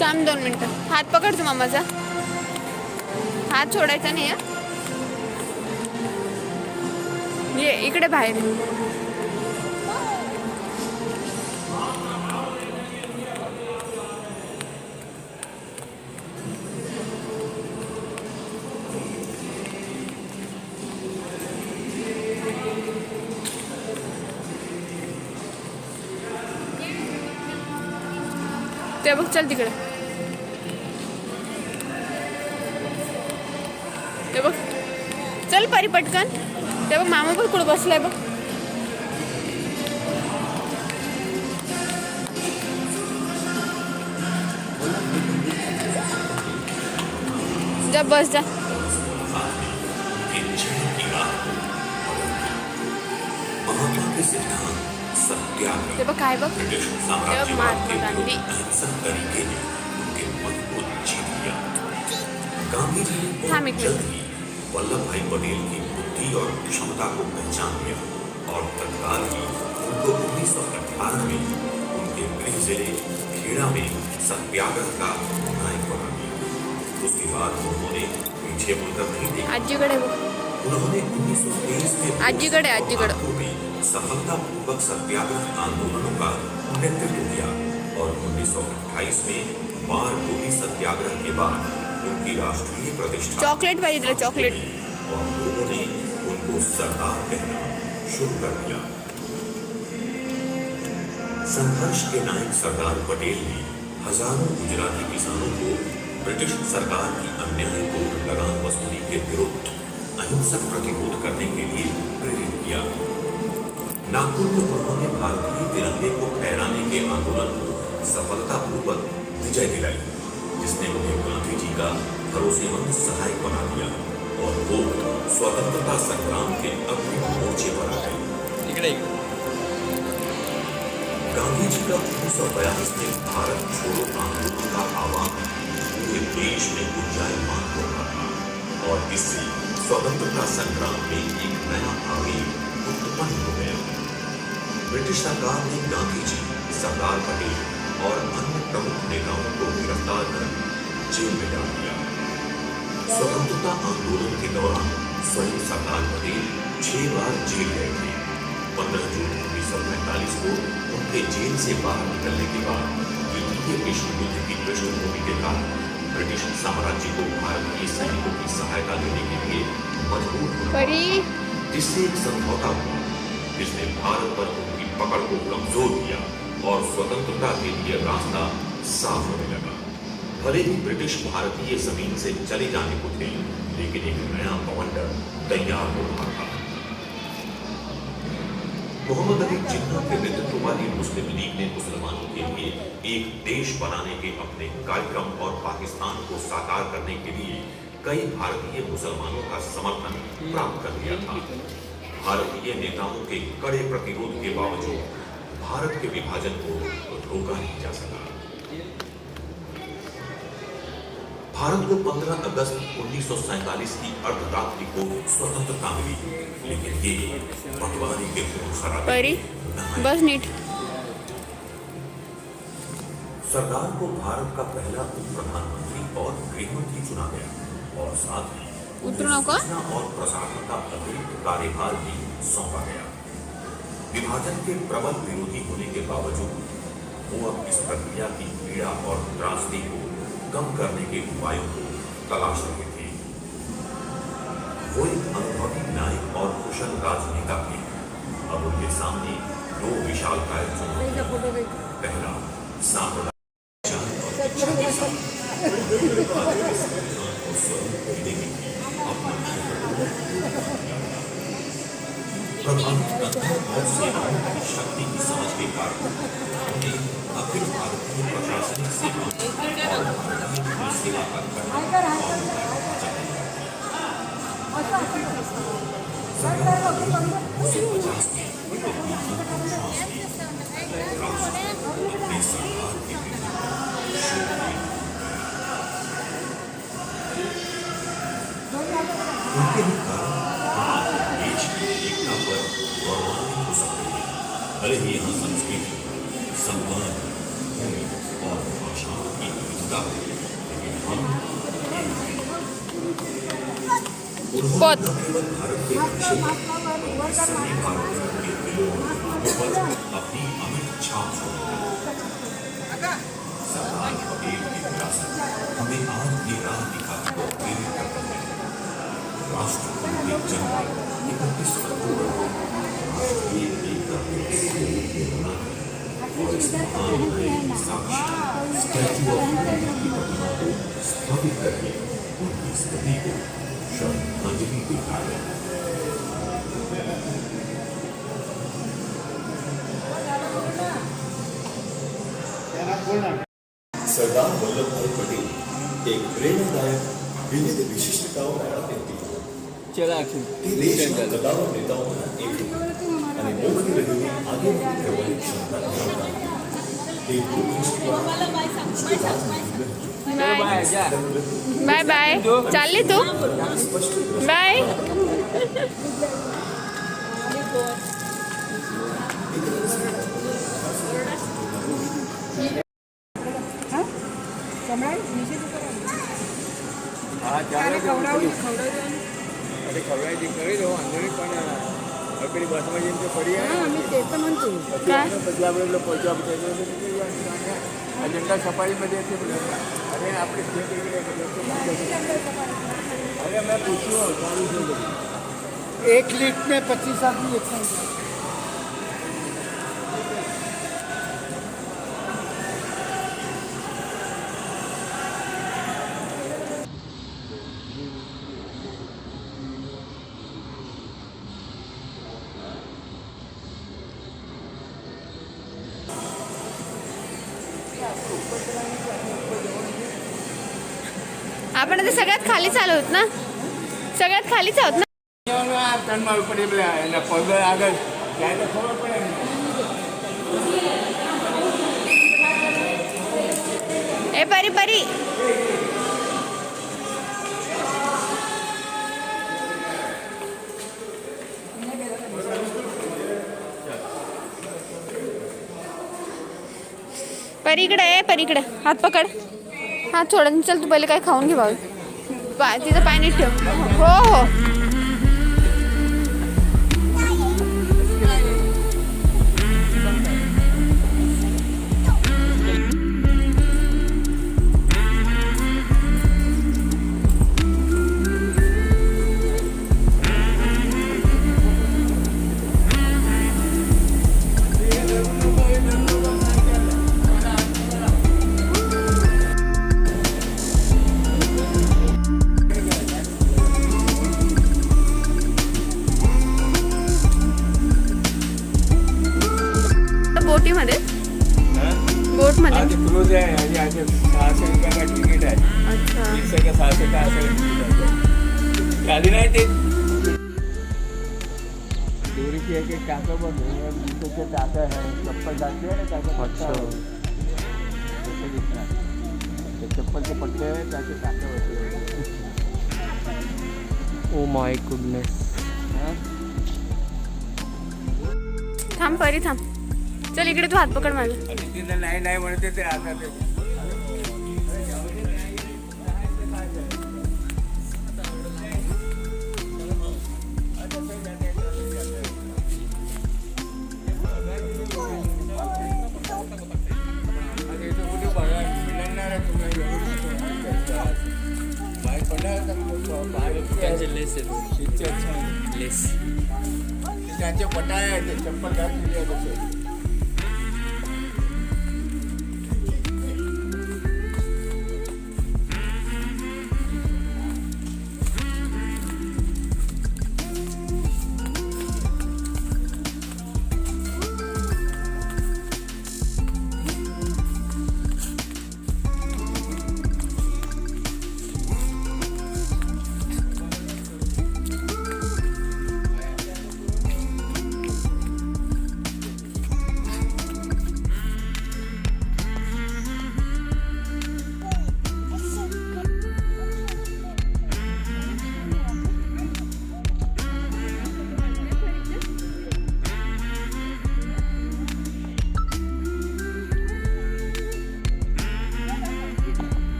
थांब 2 मिनिटं. हात पकड तू मामाचा. हात सोडायचा नाही. ये इकडे बाहेर. ते बघ चल तिकडे. ते बघ चल परी पटकन. ते बघ मामा पण कुठं बसलाय बघ. जा बस जा. ते बघ काय बघ. ते बघ महात्मा गांधी. थांब एक मिनिट. वल्लभ भाई पटेल की बुद्धि और क्षमता को पहचान लिया और तत्काल ही उनको 1918 में उनके गृह जिले खेड़ा में सत्याग्रह का नायक बना दिया। उसके बाद उन्होंने पीछे मुड़कर नहीं देखा। उन्होंने 1923 में आजीगढ़ सफलतापूर्वक सत्याग्रह आंदोलनों का नेतृत्व किया और 1928 में मार गोली सत्याग्रह के बाद उनकी राष्ट्रीय प्रतिष्ठा चॉकलेट पाहिजे चॉकलेट और लोगों ने उनको सरदार कहना शुरू कर दिया। संघर्ष के नायक सरदार पटेल ने हजारों गुजराती किसानों को ब्रिटिश सरकार की अन्याय को लगान वसूली के विरुद्ध अहिंसक प्रतिरोध करने के लिए प्रेरित किया। नागपुर में उन्होंने भारतीय तिरंगे को फहराने के आंदोलन को सफलतापूर्वक विजय दिलाई, जिसने उन्हें गांधी जी का भरोसेमंद सहायक बना दिया और वो स्वतंत्रता संग्राम के अग्रणी मोर्चे पर आ गए। गांधी जी का 1942 में भारत छोड़ो आंदोलन का आह्वान पूरे देश में गुंजायमान हो रहा था और इससे स्वतंत्रता संग्राम में एक नया आवेग उत्पन्न हो गया। ब्रिटिश सरकार ने गांधी जी, सरदार पटेल और अन्य प्रमुख नेताओं को गिरफ्तार कर जेल में डाल दिया। स्वतंत्रता आंदोलन के दौरान स्वयं सरदार पटेल 6 बार जेल गए थे। 15 जून 1945 को उनके जेल से बाहर निकलने के बाद द्वितीय विश्व युद्ध की पृष्ठभूमि के कारण ब्रिटिश साम्राज्य को भारतीय सैनिकों की सहायता देने के लिए मजबूर होना, जिससे एक समझौता हुआ जिसने भारत पर उनकी पकड़ को कमजोर किया और स्वतंत्रता के लिए रास्ता साफ होने लगा। भले ही ब्रिटिश भारतीय जमीन से चले जाने को थे, लेकिन एक नया बवंडर तैयार हो रहा था। मोहम्मद अली जिन्ना के नेतृत्व वाली मुस्लिम लीग ने मुसलमानों के लिए एक देश बनाने के अपने कार्यक्रम और पाकिस्तान को साकार करने के लिए कई भारतीय मुसलमानों का समर्थन प्राप्त कर लिया था। भारतीय नेताओं के कड़े प्रतिरोध के बावजूद भारत के विभाजन को रोका नहीं जा सका। भारत को 15 अगस्त 1947 की अर्धरात्रि को स्वतंत्रता मिली, लेकिन ये बंटवारे के परी बस नीट। सरदार को भारत का पहला उप प्रधानमंत्री और गृहमंत्री चुना गया और साथ ही सूचना और प्रसारण का अतिरिक्त कार्यभार भी सौंपा गया। विभाजन के प्रबल विरोधी होने के बावजूद वो अब इस प्रक्रिया की पीड़ा और त्रासदी को कम करने के उपायों को तलाश रहे थे। वो एक अनुभवी नायक और कुशल राजनेता थे। अब उनके सामने 2 विशालकाय चुनौतियां, पहला सांप्रदायिक और सेनाओं की शक्ति की समझ के कारण उन्हें अखिल भारतीय प्रशासनिक सेवा और सेवा कर पोत केवल भारत के लक्ष्य सभी भारतीयों के दिलों पर अपनी अमिट छाप छोड़ी। सरदार पटेल की विरासत हमें आज ये राह दिखाने को प्रेरित करता है। राष्ट्र को एक जनवरी 31 अक्टूबर को राष्ट्रीय एकता दिवस मनाना है और इस महान घड़ी की साक्षी स्टैच्यू ऑफ यूनिटी की प्रतिमा को स्थापित करके उनकी स्मृति को श्रद्धांजलि दिखाए। सरदार वल्लभ भाई पटेल एक प्रेरणादायक विविध विशिष्टताओं ધરાવતી હતી. તે દેશના કદાવર નેતાઓમાંના એક હતા અને મોખરે રહીને આગેવાની કરવાની ક્ષમતા ધરાવતા હતા. તે દૂરદૃષ્ટિવાળા बाय बाय चालली तू बाय ખવડાવી કરી દો વાંધો નહીં પણ પેલી બસમાં જેમ કે પડી પછી આપણે એટલે પહોંચવા અજંડા સફારીમાં જે છે અરે આપણે અરે મેં પૂછ્યું સારું છે એક લીટ में 25 आदमी एक साथ आपण आता सगळ्यात खालीच आलो आहोत ना सगळ्यात खालीच आहोत ना ત્રણ માળ ઉપર એના પગ આગળ જાય તો ખબર પડે ને ए परी परी परीकडे आहे परीकडे हात पकड हात सोडा चल तू पहिले काय खाऊन घे भाऊ तिचं पाय नीट ठेव हो हो बोटीमध्ये बोटमध्ये क्रूज आहे आणि आज 600 रुपयाला तिकीट आहे अच्छा 600 का 600 का असं तिकीट आहे गाडी नाही ते दोरीची एक एक टाकं बघ त्याचे टाकं आहे चप्पल जाते आणि त्याचं अच्छा तसं दिसणार ते चप्पलचे पट्टे आहेत त्याचे टाकं बसले ओ माय गुडनेस थांब परी थांब चल इकडे तू हात पकड माझा आणि तिला नाही नाही म्हणते ते आता ते त्यांचे पटाय आहे ते चप्पल घातलेली आहे तसे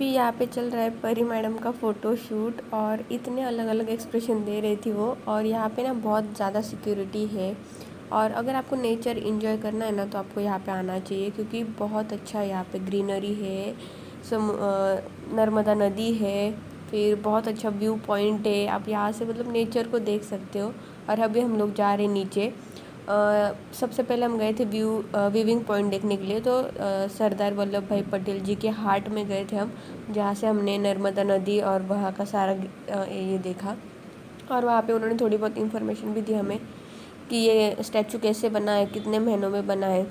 अभी यहाँ पे चल रहा है परी मैडम का फ़ोटो शूट और इतने अलग अलग एक्सप्रेशन दे रही थी वो। और यहाँ पे ना बहुत ज़्यादा सिक्योरिटी है और अगर आपको नेचर एंजॉय करना है ना तो आपको यहाँ पे आना चाहिए क्योंकि बहुत अच्छा यहाँ पे ग्रीनरी है, नर्मदा नदी है, फिर बहुत अच्छा व्यू पॉइंट है। आप यहाँ से मतलब नेचर को देख सकते हो। और अभी हम लोग जा रहे हैं नीचे। सबसे पहले हम गए थे व्यूइंग पॉइंट देखने के लिए, तो सरदार वल्लभ भाई पटेल जी के हार्ट में गए थे हम, जहाँ से हमने नर्मदा नदी और वहाँ का सारा ये देखा। और वहाँ पे उन्होंने थोड़ी बहुत इन्फॉर्मेशन भी दी हमें कि ये स्टैचू कैसे बना है, कितने महीनों में बना है।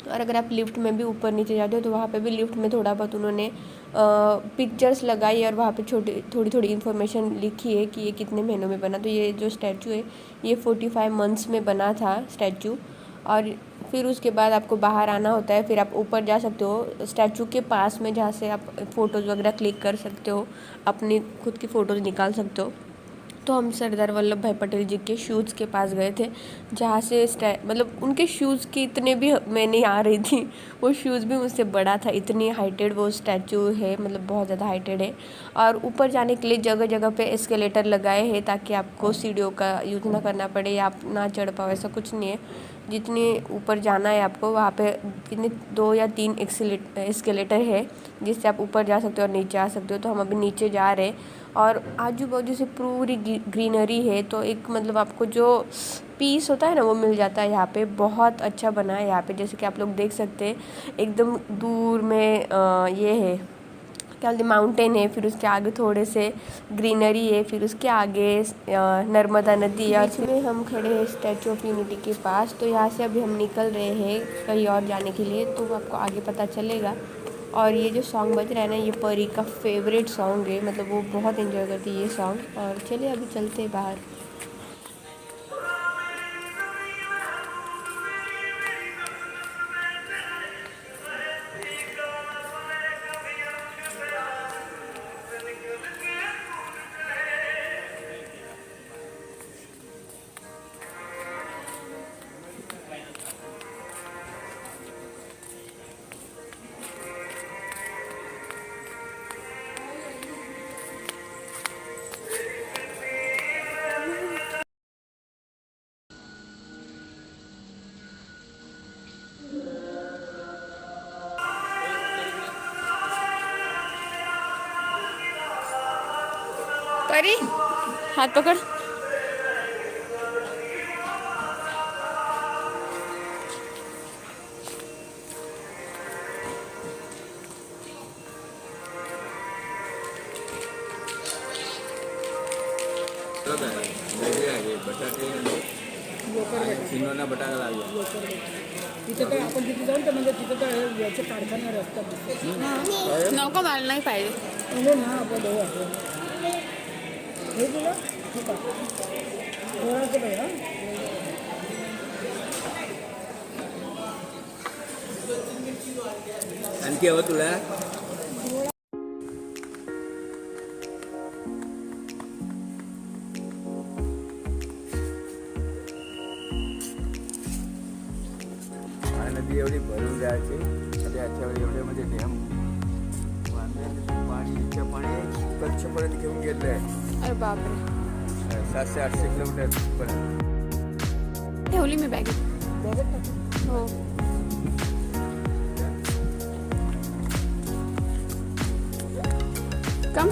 और अगर आप लिफ्ट में भी ऊपर नीचे जाते हो तो वहाँ पे भी लिफ्ट में थोड़ा बहुत उन्होंने पिक्चर्स लगाई और वहाँ पे थोड़ी थोड़ी इन्फॉर्मेशन लिखी है कि ये कितने महीनों में बना। तो ये जो स्टैचू है ये 45 मंथ्स में बना था स्टैचू। और फिर उसके बाद आपको बाहर आना होता है, फिर आप ऊपर जा सकते हो स्टैचू के पास में, जहाँ से आप फ़ोटोज़ वगैरह क्लिक कर सकते हो, अपनी खुद की फ़ोटोज़ निकाल सकते हो। तो हम सरदार वल्लभ भाई पटेल जी के शूज़ के पास गए थे, जहाँ से मतलब उनके शूज़ की इतने भी मैं नहीं आ रही थी, वो शूज़ भी मुझसे बड़ा था, इतनी हाइटेड वो स्टैचू है, मतलब बहुत ज़्यादा हाइटेड है। और ऊपर जाने के लिए जगह जगह पे एस्केलेटर लगाए हैं ताकि आपको सीढ़ियों का यूज़ ना करना पड़े या आप ना चढ़ पाओ, ऐसा कुछ नहीं है। जितनी ऊपर जाना है आपको वहाँ पे कितने 2 या 3 एस्केलेटर है जिससे आप ऊपर जा सकते हो और नीचे आ सकते हो। तो हम अभी नीचे जा रहे हैं और आजू बाजू से पूरी ग्रीनरी है, तो एक मतलब आपको जो पीस होता है ना वो मिल जाता है। यहाँ पे बहुत अच्छा बना है यहाँ पे, जैसे कि आप लोग देख सकते हैं एकदम दूर में ये है क्या बोलते माउंटेन है, फिर उसके आगे थोड़े से ग्रीनरी है, फिर उसके आगे नर्मदा नदी है। इसमें हम खड़े हैं statue of unity K pass. तो यहाँ से अभी हम निकल रहे हैं कहीं और जाने के लिए, तो आपको आगे पता चलेगा। और ये जो सॉन्ग बज रहा है ना ये परी का फेवरेट सॉन्ग है, मतलब वो बहुत एंजॉय करती है ये सॉन्ग। और चलिए अभी चलते हैं बाहर। परी हाथ पकड़। बटाटे शिनोना बटाटा लागला तिथे तर आपण तिथे जाऊन तर म्हणजे तिथे तर याचे कारखाने असतात. नको मला नाही पाहिजे. हो ना आपण जाऊ आपण. हे तुला ठीक आहे थोडासा भैया आणखी हवं तुला? नदी एवढी भरून जायची आणि याच्या वेळी एवढे म्हणजे डॅम पाणीचं पाणी कच्छपर्यंत घेऊन गेलं आहे. अरे बापरे 700-800 किलोमीटर पर्यंत. ठेवली मी बॅग. हो कम.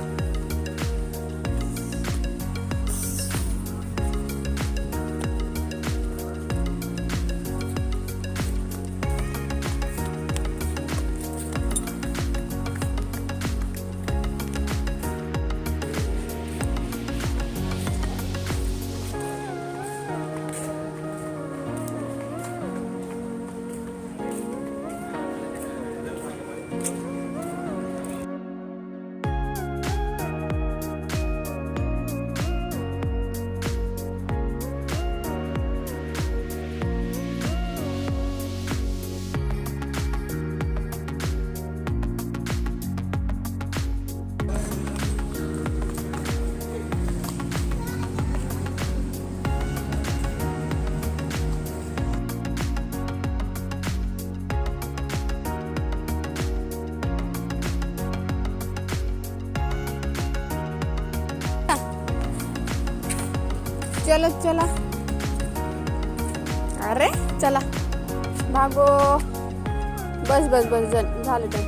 चलत चला. अरे चला भागो. बस बस बस झालं ते.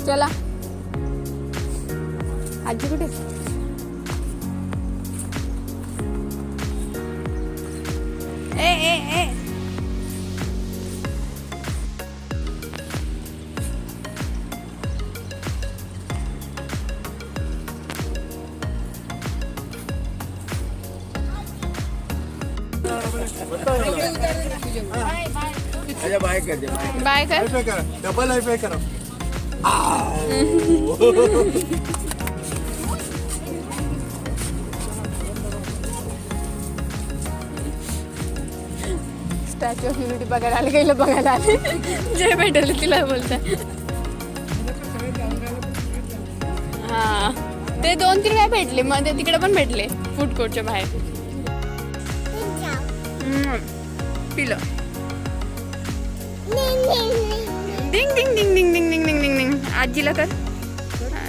चला. आजी कुठे? ए ए ए अच्छा बाय कर दे बाय कर. डबल हाय फाय करा. स्टॅच्यू ऑफ युनिटी बघायला आले गेलं बघायला आले. जे भेटले तिला बोलताय. हा ते 2-3 काय भेटले मध्ये तिकडे पण भेटले फूड कोर्टच्या बाहेर. पिलं. डिंग डिंग डिंग डिंग डिंग डिंग डिंग डिंग डिंग. आजीला कर.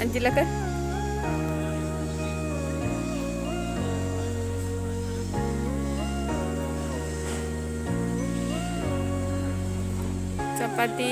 आजीला कर. चपाती